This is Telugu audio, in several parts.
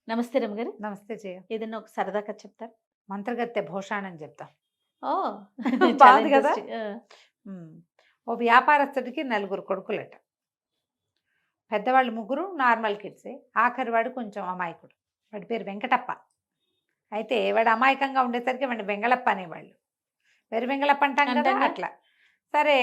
నమస్తే రమ్మగారు. నమస్తే జయ. ఏదైనా ఒక సరదా కథ చెప్తారా? మంత్రగత్తె భూషాణం చెప్తా. ఓహ్! చాలా బాగుంది కదా. ఇంట్రెస్టింగ్. ఉమ్. ఓ వ్యాపారస్తుడికి 4 కొడుకులట. పెద్దవాళ్ళు 3 నార్మల్ కిడ్సే. ఆఖరి వాడు కొంచెం అమాయకుడు. వాడి పేరు వెంకటప్ప. అయితే వాడు అమాయకంగా ఉండేసరికి వాడిని వెంగళప్ప అనేవాళ్ళు. వెరి వెంగళప్ప అంటాం కదా, అంటంగా. అట్లా. సరే,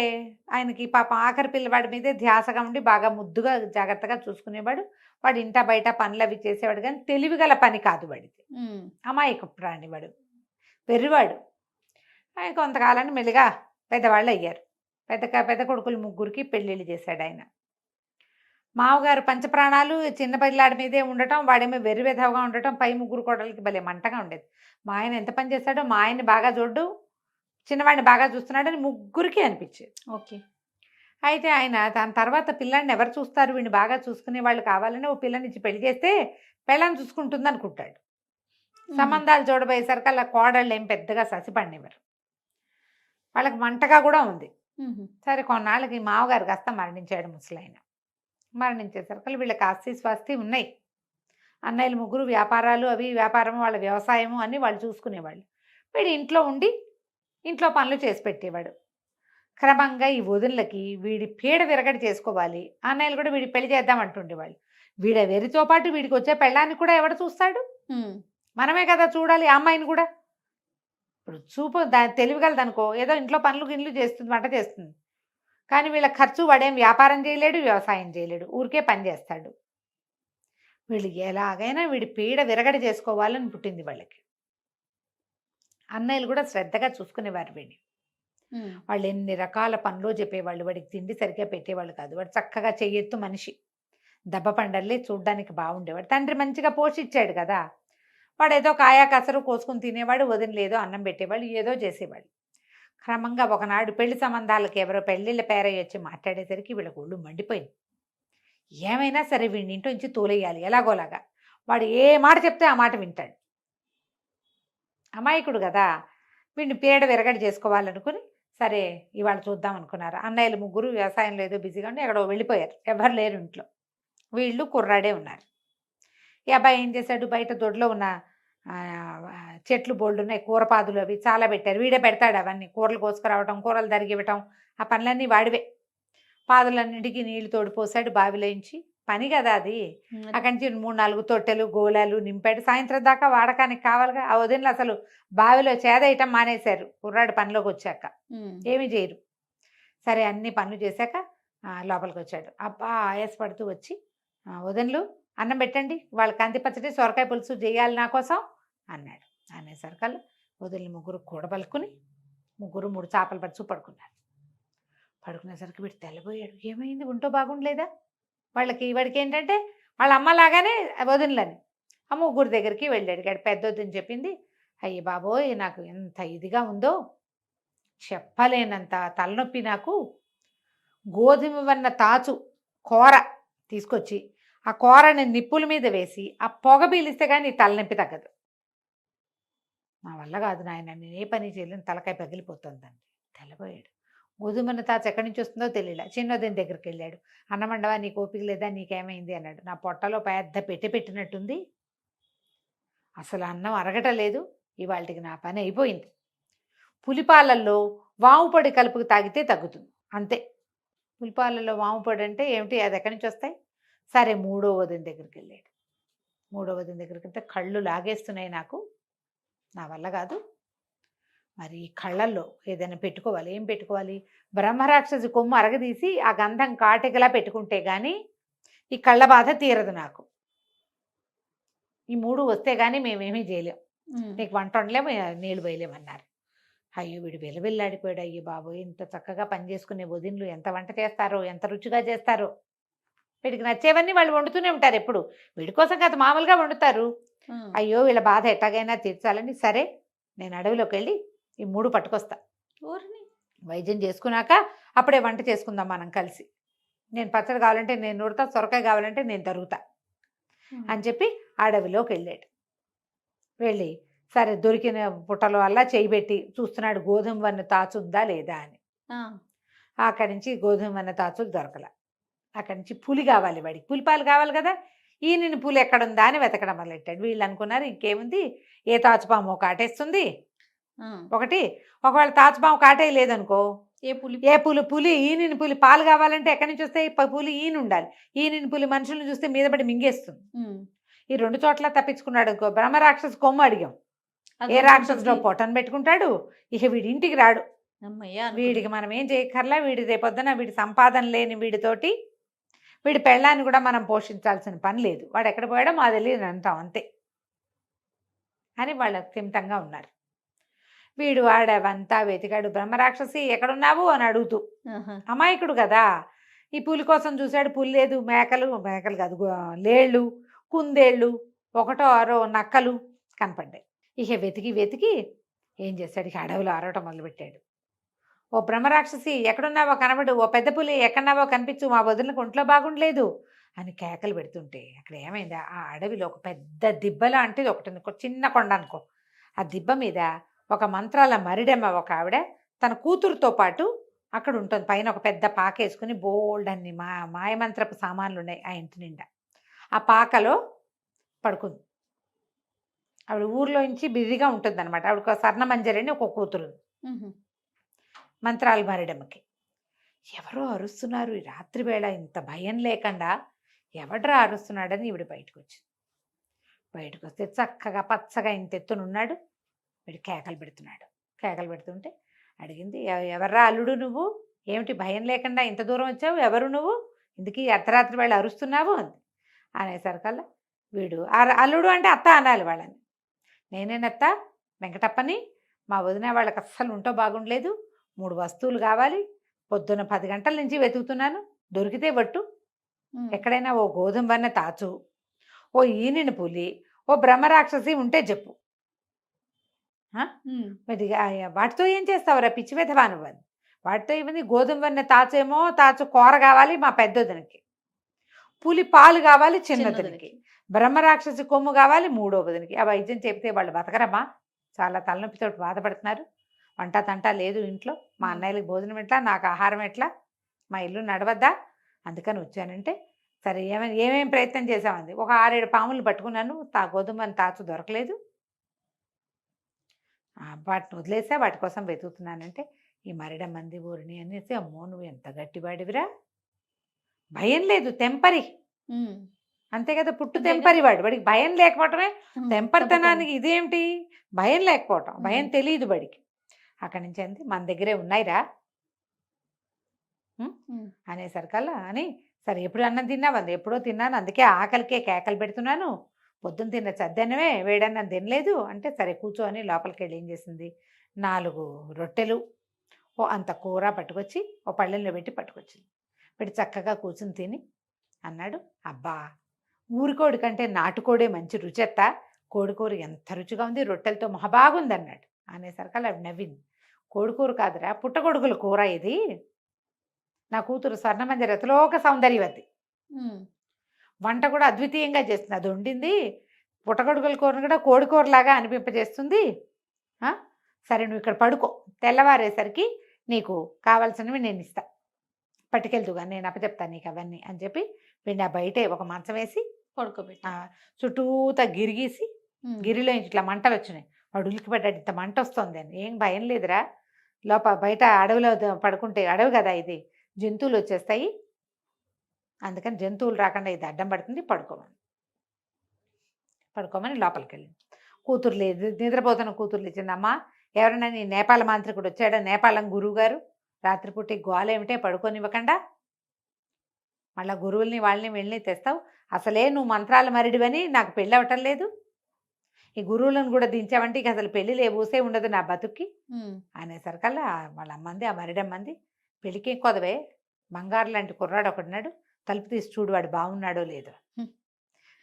ఆయనకి పాపం ఆఖరి పిల్లవాడి మీదే ధ్యాసగా ఉండి బాగా ముద్దుగా జాగ్రత్తగా చూసుకునేవాడు. వాడు ఇంట బయట పనులు అవి చేసేవాడు, కానీ తెలివిగల పని కాదు వాడిది. హ్మ్. అమాయక ప్రాణి వాడు, వెర్రివాడు. కొంతకాలాన్ని మెల్లిగా పెద్దవాళ్ళు అయ్యారు. పెద్ద కొడుకులు 3కి పెళ్ళిళ్ళు చేశాడు ఆయన. మామగారు పంచప్రాణాలు చిన్న పిల్లాడి మీదే ఉండటం, వాడేమో వెర్రి విధవగా ఉండటం, పై 3 కోడలకి భలే మంటగా ఉండేది. మా ఆయన ఎంత పని చేశాడో, మా ఆయన్ని బాగా చూడ్డు, చిన్నవాడిని బాగా చూస్తున్నాడని 3కి అనిపించేది. ఓకే. అయితే ఆయన దాని తర్వాత పిల్లాడిని ఎవరు చూస్తారు, వీడిని బాగా చూసుకునే వాళ్ళు కావాలని ఓ పిల్లనిచ్చి పెళ్లి చేస్తే పెళ్ళాన్ని చూసుకుంటుంది అనుకుంటాడు. సంబంధాలు చూడబోయేసరికి అలా కోడళ్ళు ఏం పెద్దగా ససిపడినవారు. వాళ్ళకి మంటగా కూడా ఉంది. సరే, కొన్నాళ్ళకి మామగారు కాస్త మరణించాడు. ముసలాయన మరణించేసరికి వీళ్ళకి ఆస్తి స్వాస్తి ఉన్నాయి. అన్నయ్యలు 3 వ్యాపారాలు, అవి వ్యాపారం, వాళ్ళ వ్యవసాయము అన్నీ వాళ్ళు చూసుకునేవాళ్ళు. వీడు ఇంట్లో ఉండి ఇంట్లో పనులు చేసి పెట్టేవాడు. క్రమంగా ఈ వదినలకి వీడి పీడ విరగడి చేసుకోవాలి, అన్నయ్యలు కూడా వీడి పెళ్లి చేద్దామంటుండేవాళ్ళు. వీడ వెరితో పాటు వీడికి వచ్చే పెళ్ళాన్ని కూడా ఎవడు చూస్తాడు? మనమే కదా చూడాలి ఆ అమ్మాయిని కూడా. ఇప్పుడు చూపు తెలివిగలదనుకో, ఏదో ఇంట్లో పనులు చేస్తుంది, వంట చేస్తుంది. కానీ వీళ్ళ ఖర్చు, వాడేం వ్యాపారం చేయలేడు, వ్యవసాయం చేయలేడు, ఊరికే పని చేస్తాడు. వీళ్ళు ఎలాగైనా వీడి పీడ విరగడి చేసుకోవాలని పుట్టింది వాళ్ళకి. అన్నయ్యలు కూడా శ్రద్ధగా చూసుకునేవారు వీడిని. వాళ్ళు ఎన్ని రకాల పనులు చెప్పేవాళ్ళు, వాడికి తిండి సరిగ్గా పెట్టేవాళ్ళు కాదు. వాడు చక్కగా చెయ్యెత్తు మనిషి, దెబ్బ పండర్లే, చూడ్డానికి బాగుండేవాడు. తండ్రి మంచిగా పోషించాడు కదా. వాడు ఏదో కాయా కసరు కోసుకుని తినేవాడు, వదినలేదో అన్నం పెట్టేవాళ్ళు, ఏదో చేసేవాళ్ళు. క్రమంగా ఒకనాడు పెళ్లి సంబంధాలకు ఎవరో పెళ్ళిళ్ళ పేరయ్య వచ్చి మాట్లాడేసరికి వీళ్ళకి ఒళ్ళు మండిపోయింది. ఏమైనా సరే వీడిని ఇంట్లో నుంచి తోలేయాలి ఎలాగోలాగా. వాడు ఏ మాట చెప్తే ఆ మాట వింటాడు. అమాయకుడు కదా, వీడిని పీడ విరగడి చేసుకోవాలనుకుని సరే ఇవాళ చూద్దాం అనుకున్నారు. అన్నయ్యలు 3 వ్యవసాయంలో ఏదో బిజీగా ఉండి ఎక్కడో వెళ్ళిపోయారు. ఎవరు లేరు ఇంట్లో. వీళ్ళు కుర్రాడే ఉన్నారు. ఈ అబ్బాయి ఏం చేశాడు, బయట దొడ్లో ఉన్న చెట్లు బోల్డ్ ఉన్నాయి, కూరపాదులు అవి చాలా పెట్టారు. వీడే పెడతాడు అవన్నీ, కూరలు కోసుకురావటం, కూరలు తరిగివ్వటం, ఆ పనులన్నీ వాడివే. పాదులన్నింటికి నీళ్లు తోడిపోసాడు బావిలోంచి. పని కదా అది. అక్కడి నుంచి 3-4 తొట్టెలు గోళాలు నింపాడు. సాయంత్రం దాకా వాడకానికి కావాలిగా. ఆ వదినలు అసలు బావిలో చేదేయటం మానేశారు కుర్రాడు పనిలోకి వచ్చాక. ఏమీ చేయరు. సరే, అన్ని పనులు చేశాక లోపలికి వచ్చాడు. అబ్బా ఆయాసపడుతూ వచ్చి, వదినలు అన్నం పెట్టండి, వాళ్ళ కంది పచ్చడి సొరకాయ పులుసు చేయాలి నా కోసం అన్నాడు. అనేసరికల్లా వదిలి 3 కూడబలుకుని 3 చేపలు పరుచు పడుకున్నారు. పడుకునేసరికి వీడు తెల్లబోయాడు. ఏమైంది, ఒంటో బాగుండలేదా? వాడికి ఏంటంటే వాళ్ళ అమ్మలాగానే వదినలని. ఆ 3 దగ్గరికి వెళ్ళాడు. పెద్ద వదిన చెప్పింది, అయ్యి బాబోయ్ నాకు ఎంత ఇదిగా ఉందో, చెప్పలేనంత తలనొప్పి నాకు. గోధుమ వన్న తాచు కూర తీసుకొచ్చి ఆ కూరని నిప్పుల మీద వేసి ఆ పొగ పీలిస్తే కానీ తలనొప్పి తగ్గదు. నా వల్ల కాదు నాయన, నేను ఏ పని చేయలేను, తలకాయ పగిలిపోతుందండి. తెల్లబోయాడు. గోధుమన్న తాచు ఎక్కడి నుంచి వస్తుందో తెలియలే. చిన్నోదిన దగ్గరికి వెళ్ళాడు. అన్నమండవా, నీకు ఓపిక లేదా, నీకేమైంది అన్నాడు. నా పొట్టలో పెద్ద పెట్టినట్టుంది, అసలు అన్నం అరగటలేదు, ఇవాళకి నా పని అయిపోయింది. పులిపాలల్లో వాము పొడి కలుపుకు తాగితే తగ్గుతుంది, అంతే. పులిపాలలో వాము పొడి అంటే ఏమిటి, అది ఎక్కడి నుంచి వస్తాయి? సరే, 3వ వదిన దగ్గరికి వెళ్ళాడు. 3వ వదిన దగ్గరికి వెళ్తే, కళ్ళు లాగేస్తున్నాయి నాకు, నా వల్ల కాదు, మరి కళ్ళల్లో ఏదైనా పెట్టుకోవాలి. ఏం పెట్టుకోవాలి? బ్రహ్మరాక్షసి కొమ్ము అరగదీసి ఆ గంధం కాటికలా పెట్టుకుంటే కానీ ఈ కళ్ళ బాధ తీరదు నాకు. ఈ 3 వస్తే కానీ మేమేమీ చేయలేం, నీకు వంట వండలేము, నీళ్ళు పోయలేమన్నారు. అయ్యో, వీడు వెలవెల్లాడిపోయాడు. అయ్యో బాబోయ్, ఇంత చక్కగా పని చేసుకునే వదినలు ఎంత వంట చేస్తారో, ఎంత రుచిగా చేస్తారో. వీడికి నచ్చేవన్నీ వాళ్ళు వండుతూనే ఉంటారు ఎప్పుడు. వీడి కోసం కాదు, మామూలుగా వండుతారు. అయ్యో, వీళ్ళ బాధ ఎట్టాగైనా తీర్చాలని, సరే నేను అడవిలోకి వెళ్ళి ఈ 3 పట్టుకొస్తా, వైద్యం చేసుకున్నాక అప్పుడే వంట చేసుకుందాం మనం కలిసి. నేను పచ్చడి కావాలంటే నేను నూరుతా, సొరకాయ కావాలంటే నేను తరుగుతా అని చెప్పి అడవిలోకి వెళ్ళాడు. వెళ్ళి సరే దొరికిన పుట్టల వల్ల చేయబెట్టి చూస్తున్నాడు, గోధుమ వన్న తాచు ఉందా లేదా అని. అక్కడి నుంచి గోధుమ వన్న తాచులు దొరకల. అక్కడి నుంచి పులి కావాలి, వాడికి పులిపాలు కావాలి కదా. ఈయన పులి ఎక్కడుందా అని వెతకడం మొదలెట్టాడు. వీళ్ళు అనుకున్నారు ఇంకేముంది, ఏ తాచుపాము కాటేస్తుంది ఆ! ఒకటి. ఒకవేళ తాచుపాము కాటేయలేదనుకో, పులి ఈయన పులి పాలు కావాలంటే ఎక్కడి నుంచి వస్తాయి, పులి ఈయన ఉండాలి. ఈయన పులి మనుషులను చూస్తే మీద పడి మింగేస్తుంది. ఈ 2 చోట్ల తప్పించుకున్నాడు అనుకో, బ్రహ్మరాక్షసు కొమ్ము అడిగాం, ఏ రాక్షసుడో పొట్టను పెట్టుకుంటాడు, ఇక వీడి ఇంటికి రాడు. వీడికి మనం ఏం చేయక్కర్లా, వీడి రేపొద్దున వీడి సంపాదన లేని వీడితోటి వీడి పెళ్ళాన్ని కూడా మనం పోషించాల్సిన పని లేదు, వాడు ఎక్కడ పోయాడో మా తెలియదు అంటాం అంతే అని వాళ్ళు స్థిమితంగా ఉన్నారు. వీడు ఆడవంతా వెతికాడు, బ్రహ్మరాక్షసి ఎక్కడున్నావు అని అడుగుతూ. అమాయకుడు కదా, ఈ పులి కోసం చూశాడు, పులి లేదు. మేకలు కాదు, లేళ్ళు, కుందేళ్ళు, ఒకటో ఆరో నక్కలు కనపడ్డాయి. ఇక వెతికి ఏం చేశాడు, ఇక అడవిలో అరవటం మొదలుపెట్టాడు. ఓ బ్రహ్మరాక్షసి ఎక్కడున్నావో కనబడు, ఓ పెద్ద పులి ఎక్కడున్నావో కనిపించు, మా వదిలికి ఒంట్లో బాగుండలేదు అని కేకలు పెడుతుంటే అక్కడ ఏమైంది, ఆ అడవిలో ఒక పెద్ద దిబ్బ లాంటిది ఒకటి ఉంది, చిన్న కొండ అనుకో. ఆ దిబ్బ మీద ఒక మంత్రాల మరిడెమ్మ ఒక ఆవిడ తన కూతురుతో పాటు అక్కడ ఉంటుంది. పైన ఒక పెద్ద పాక వేసుకుని బోల్డ్ అన్ని మాయమంత్రపు సామాన్లు ఉన్నాయి ఆ ఇంటి నిండా. ఆ పాకలో పడుకుంది. ఆవిడ ఊర్లో నుంచి బిజీగా ఉంటుంది అనమాట. ఆవిడ ఒక స్వర్ణమంజరి అని ఒక కూతురు, మంత్రాలు మరిడమ్మకి. ఎవరో అరుస్తున్నారు ఈ రాత్రి వేళ, ఇంత భయం లేకుండా ఎవడ్రా అరుస్తున్నాడని ఈవిడ బయటకు వచ్చింది. బయటకు వస్తే చక్కగా పచ్చగా ఇంత ఎత్తునున్నాడు. వీడు కేకలు పెడుతుంటే అడిగింది, ఎవర్రా అల్లుడు నువ్వు, ఏమిటి భయం లేకుండా ఇంత దూరం వచ్చావు, ఎవరు నువ్వు, ఇందుకీ అర్ధరాత్రి వేళ అరుస్తున్నావు అంది. అనేసరికల్లా వీడు అల్లుడు అంటే అత్త అనాలి వాళ్ళని. నేనేనత్త వెంకటప్పని, మా వదిన వాళ్ళకి అస్సలు ఉంటో బాగుండలేదు, 3 వస్తువులు కావాలి, పొద్దున్న 10 గంటల నుంచి వెతుకుతున్నాను, దొరికితే పట్టు, ఎక్కడైనా ఓ గోధుమ వన్న తాచు, ఓ ఈనిన పులి, ఓ బ్రహ్మరాక్షసి ఉంటే చెప్పు. వాటితో ఏం చేస్తావురా పిచ్చి వెధవా నువ్వు అని. వాటితో ఏమైంది, గోధుమ వన్న తాచు కూర కావాలి మా పెద్దొదినకి, పులి పాలు కావాలి చిన్నదినికి, బ్రహ్మరాక్షసి కొమ్ము కావాలి 3వ వదినకి. ఆ వైద్యం చెబితే వాళ్ళు బతకరమ్మా, చాలా తలనొప్పితో బాధపడుతున్నారు, వంట తంట లేదు ఇంట్లో, మా అన్నయ్యలకి భోజనం ఎట్లా, నాకు ఆహారం ఎట్లా, మా ఇల్లు నడవద్దా, అందుకని వచ్చానంటే సరే ఏమేమి ప్రయత్నం చేసామంది. ఒక 6-7 పాములు పట్టుకున్నాను, గోధుమని తాచు దొరకలేదు, వాటిని వదిలేసా, వాటి కోసం వెతుకుతున్నానంటే ఈ మరిడమ్మంది ఊరిని అనేసి, అమ్మో నువ్వు ఎంత గట్టివాడివిరా, భయం లేదు తెంపరి, అంతే కదా, పుట్టు తెంపరి వాడికి భయం లేకపోవటమే తెంపరితనానికి ఇదేమిటి, భయం లేకపోవటం, భయం తెలియదు వాడికి. అక్కడి నుంచి అంతే, మన దగ్గరే ఉన్నాయిరా అనేసరికల్లా అని, సరే ఎప్పుడు అన్నం తిన్నావంది, ఎప్పుడో తిన్నాను, అందుకే ఆకలికే కేకలు పెడుతున్నాను, పొద్దున్న తిన్న చద్దన్నమే వేడన్నం తినలేదు అంటే, సరే కూర్చో అని లోపలికి వెళ్ళి ఏం చేసింది, 4 రొట్టెలు ఓ అంత కూర పట్టుకొచ్చి ఓ పళ్ళెంలో పెట్టి పట్టుకొచ్చింది. పెట్టి చక్కగా కూర్చుని తిని అన్నాడు, అబ్బా ఊరికోడి కంటే నాటుకోడే మంచి రుచెత్తా, కోడికూర ఎంత రుచిగా ఉంది, రొట్టెలతో మహాబాగుంది అన్నాడు. అనేసరికి అవి నవ్వింది, కోడికూర కాదురా పుట్టగొడుగుల కూర ఇది, నా కూతురు స్వర్ణమంజరి అతిలోక సౌందర్యవతి, వంట కూడా అద్వితీయంగా చేస్తుంది, అది వండింది పుట్టగొడుగుల కూరను కూడా కోడికూరలాగా అనిపింపజేస్తుంది, సరే నువ్వు ఇక్కడ పడుకో, తెల్లవారేసరికి నీకు కావాల్సినవి నేను ఇస్తా, పట్టుకెళ్తుగా నేను అప్పచెప్తాను నీకు అవన్నీ అని చెప్పి వీడిని ఆ బయటే ఒక మంచం వేసి పడుకోబెట్టి చుట్టూతా గిరిగీసి, గిరిలో ఇట్లా మంటలు వచ్చినాయి, వాడు ఉలికిపడ్డాడు, ఇంత మంట వస్తుంది అని. ఏం భయం లేదురా, బయట అడవిలో పడుకుంటే, అడవి కదా ఇది, జంతువులు వచ్చేస్తాయి, అందుకని జంతువులు రాకుండా ఇది అడ్డం పడుతుంది, పడుకోమని లోపలికి వెళ్ళింది. కూతురు లేదు, నిద్రపోతున్న కూతురు లేచిందమ్మా, ఎవరైనా నీ నేపాల మాంత్రికుడు వచ్చాడా, నేపాలం గురువు గారు, రాత్రిపూట గోల ఏమిటే పడుకోనివ్వకుండా, మళ్ళీ గురువుల్ని వాళ్ళని వెళ్ళి తెస్తావు, అసలే నువ్వు మంత్రాల మరిడివని నాకు పెళ్ళి అవ్వటం లేదు, ఈ గురువులను కూడా దించావంటే ఇక అసలు పెళ్ళి ఊసే ఉండదు నా బతుక్కి అనేసరికల్లా వాళ్ళ అమ్మంది, ఆ మరిడమ్మంది, పెళ్ళికి కొదవే, బంగారు లాంటి కుర్రాడు ఒకడున్నాడు, తలుపు తీసి చూడు వాడు బాగున్నాడో లేదో.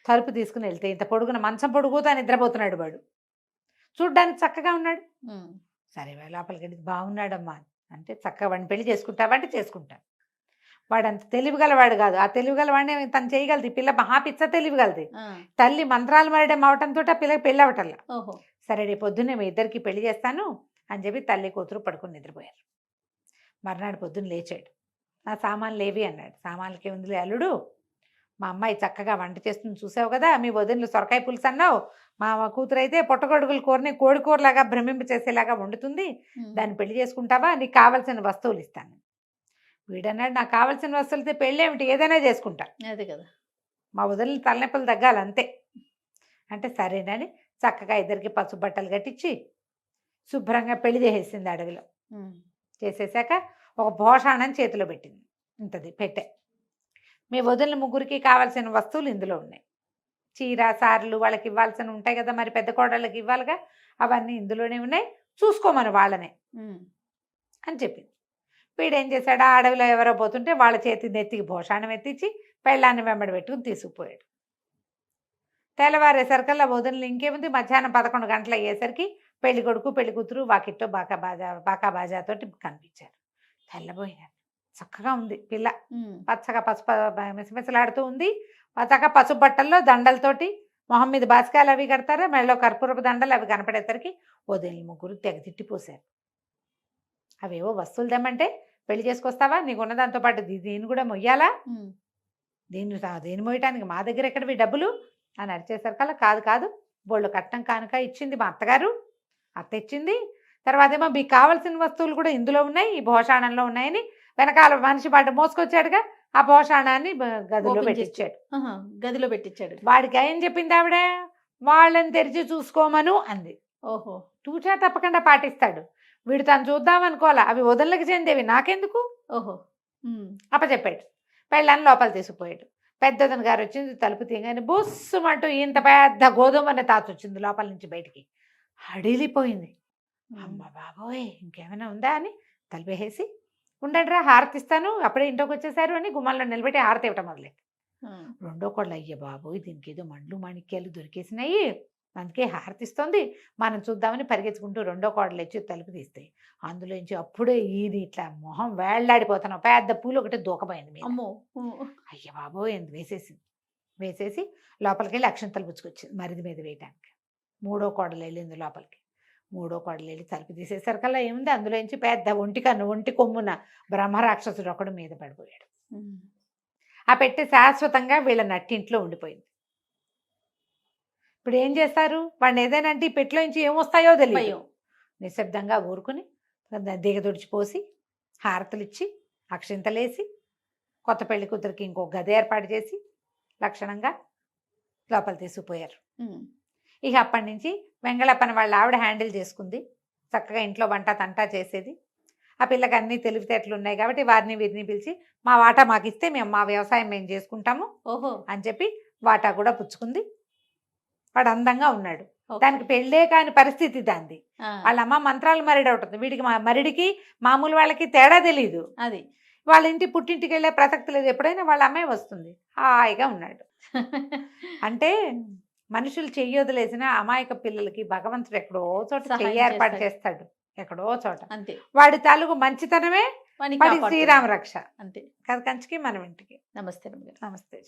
తలుపు తీసుకుని వెళ్తే ఇంత పొడుగున మంచం పొడుగుతా నిద్రపోతున్నాడు వాడు, చూడ్డానికి చక్కగా ఉన్నాడు. సరే లోపలికి వెళ్ళి బాగున్నాడమ్మా అంటే, చక్కగా వాడిని పెళ్లి చేసుకుంటావా అంటే చేసుకుంటాను. వాడు అంత తెలివిగలవాడు కాదు, ఆ తెలివిగలవాడిని తను చేయగలదు, ఈ పిల్ల మహాపిచ్చ తెలివిగలది, తల్లి మంత్రాలు మరడం అవటంతో ఆ పిల్లకి పెళ్ళి అవటల్లా. సరే రేపు పొద్దున్నే మీ ఇద్దరికి పెళ్లి చేస్తాను అని చెప్పి తల్లి కూతురు పడుకుని నిద్రపోయారు. మర్నాడు పొద్దున్న లేచాడు, నా సామాన్లు ఏవి అన్నాడు. సామాన్లకి ఉందిలే అల్లుడు, మా అమ్మాయి చక్కగా వంట చేస్తుంది చూసావు కదా, మీ వదినలు సొరకాయ పులుసు అన్నావు, మా కూతురు అయితే పుట్టగొడుగుల కూరని కోడి కూరలాగా భ్రమింప చేసేలాగా వండుతుంది, దాన్ని పెళ్లి చేసుకుంటావా, నీకు కావాల్సిన వస్తువులు ఇస్తాను. వీడన్నాడు, నాకు కావాల్సిన వస్తువులతో పెళ్ళి ఏమిటి, ఏదైనా చేసుకుంటా, అదే కదా. మా వదినలు తలనొప్పులు తగ్గాలి అంతే అంటే సరేనని చక్కగా ఇద్దరికి పసుపు బట్టలు కట్టించి శుభ్రంగా పెళ్లి చేసేసింది అడవిలో. చేసేసాక ఒక భోషాణం చేతిలో పెట్టింది, ఇంతది పెట్టే, మీ వదిన ముగ్గురికి కావాల్సిన వస్తువులు ఇందులో ఉన్నాయి, చీర సార్లు వాళ్ళకి ఇవ్వాల్సిన ఉంటాయి కదా, మరి పెద్ద కోడళ్ళకి ఇవ్వాలిగా, అవన్నీ ఇందులోనే ఉన్నాయి, చూసుకోమని వాళ్ళనే అని చెప్పింది. వీడేం చేశాడు, ఆ అడవిలో ఎవరో పోతుంటే వాళ్ళ చేతి నెత్తికి భోషాణం ఎత్తించి పెళ్ళాన్ని వెంబడి పెట్టుకుని తీసుకుపోయాడు. తెల్లవారేసరికల్లా వదినలు ఇంకేముంది, మధ్యాహ్నం 11 గంటలు అయ్యేసరికి పెళ్లి కొడుకు పెళ్లి కూతురు వాకిట్లో బాకా బాజాతోటి కనిపించారు. తెల్లబోయినారు, చక్కగా ఉంది పిల్ల, పచ్చగా పసుపు మిసమిసలాడుతూ ఉంది, పచ్చగా పసుపు బట్టల్లో దండలతోటి, మొహం మీద బాసికాయలు అవి కడతారా, మెడలో కర్పూరపు దండలు అవి కనపడేసరికి వదినలు ముగ్గురు తెగ తిట్టిపోసారు. అవేవో వస్తువులు తెమ్మంటే పెళ్లి చేసుకొస్తావా, నీకున్న దాంతో పాటు దీన్ని కూడా మొయ్యాలా, దీన్ని మోయటానికి మా దగ్గర ఎక్కడవి డబ్బులు అని అరిచేసరికల్లా, కాదు కాదు బోళ్ళు కట్నం కానుక ఇచ్చింది మా అత్తగారు, అత్త ఇచ్చింది, తర్వాత ఏమో మీకు కావాల్సిన వస్తువులు కూడా ఇందులో ఉన్నాయి, ఈ భోషాణంలో ఉన్నాయని వెనకాల మనిషి పాటు మోసుకొచ్చాడుగా, ఆ భోషాణాన్ని గదిలో పెట్టించాడు. వాడికి ఏం చెప్పింది ఆవిడ, వాళ్ళని తెరిచి చూసుకోమను అంది. ఓహో, తూచా తప్పకుండా పాటిస్తాడు వీడు, తను చూద్దామనుకోవాలా, అవి వదనలకు చెందేవి నాకెందుకు, ఓహో అప్పచెప్పాడు. పెళ్ళాన్ని లోపల తీసుకుపోయాడు. పెద్దదన గారు వచ్చింది, తలుపు తీయగానే బుస్సుమంటూ ఇంత పెద్ద గోధుమనే తాత వచ్చింది లోపల నుంచి బయటికి, హడిలిపోయింది. అమ్మ బాబోయ్ ఇంకేమైనా ఉందా అని తలుపేసి, ఉండండి రా హారతిస్తాను, అప్పుడే ఇంట్లోకి వచ్చేసారు అని గుమ్మంలో నిలబెట్టి హారతి ఇవ్వటం మొదలెట్టి, రెండో కోళ్ళు అయ్య బాబోయ్ దీనికి ఏదో మండ్లు మాణిక్యాలు దొరికేసినాయి, అందుకే హారతిస్తుంది, మనం చూద్దామని పరిగెత్తుకుంటూ రెండో కోడలు వచ్చి తలుపు తీస్తాయి, అందులోంచి అప్పుడే ఇది ఇట్లా మొహం వేళ్లాడిపోతున్నావు, పెద్ద పూలు ఒకటి దూకపోయింది మీద. అమ్మో, అయ్య బాబోయ్ ఎందుకు వేసేసి లోపలికి వెళ్ళి అక్షంతలు పుచ్చుకొచ్చింది మరిది మీద వేయటానికి. మూడో కోడలు వెళ్ళింది లోపలికి, మూడో కోడలు వెళ్ళి తలుపు తీసేసరికల్లా ఏముంది, అందులోంచి పెద్ద ఒంటి కొమ్మున బ్రహ్మరాక్షసుడు ఒకడు మీద పడిపోయాడు. ఆ పెట్టి శాశ్వతంగా వీళ్ళ నట్టింట్లో ఉండిపోయింది. ఇప్పుడు ఏం చేస్తారు, వాడిని ఏదైనా అంటే ఈ పెట్టిలో నుంచి ఏమొస్తాయో తెలియదు, నిశ్శబ్దంగా ఊరుకుని దిగదుడిచిపోసి హారతులు ఇచ్చి అక్షింతలేసి కొత్త పెళ్లి కూతురికి ఇంకో గది ఏర్పాటు చేసి లక్షణంగా లోపల తీసుకుపోయారు. ఇక అప్పటి నుంచి వెంగళప్పని వాళ్ళ ఆవిడ హ్యాండిల్ చేసుకుంది, చక్కగా ఇంట్లో వంట తంటా చేసేది. ఆ పిల్లకి అన్ని తెలివితేటలు ఉన్నాయి కాబట్టి వారిని వీరిని పిలిచి మా వాటా మాకు ఇస్తే మేము మా వ్యవసాయం మేము చేసుకుంటాము ఓహో అని చెప్పి వాటా కూడా పుచ్చుకుంది. వాడు అందంగా ఉన్నాడు, దానికి పెళ్ళే కాని పరిస్థితి దాంది. వాళ్ళ అమ్మ మంత్రాలు మరిడి అవుతుంది, వీడికి మరిడికి మామూలు వాళ్ళకి తేడా తెలియదు. అది వాళ్ళ ఇంటి పుట్టింటికి వెళ్ళే ప్రసక్తి లేదు, ఎప్పుడైనా వాళ్ళ అమ్మాయి వస్తుంది, హాయిగా ఉన్నాడు. అంటే మనుషులు చెయ్యొదిలేసిన అమాయక పిల్లలకి భగవంతుడు ఎక్కడో చోట చెయ్యి ఏర్పాటు చేస్తాడు, ఎక్కడో చోట. అంతే, వాడి తాలూకు మంచితనమే వాడి శ్రీరామ రక్ష. అంతే కదా కంచికి మనం ఇంటికి. నమస్తే. నమస్తే.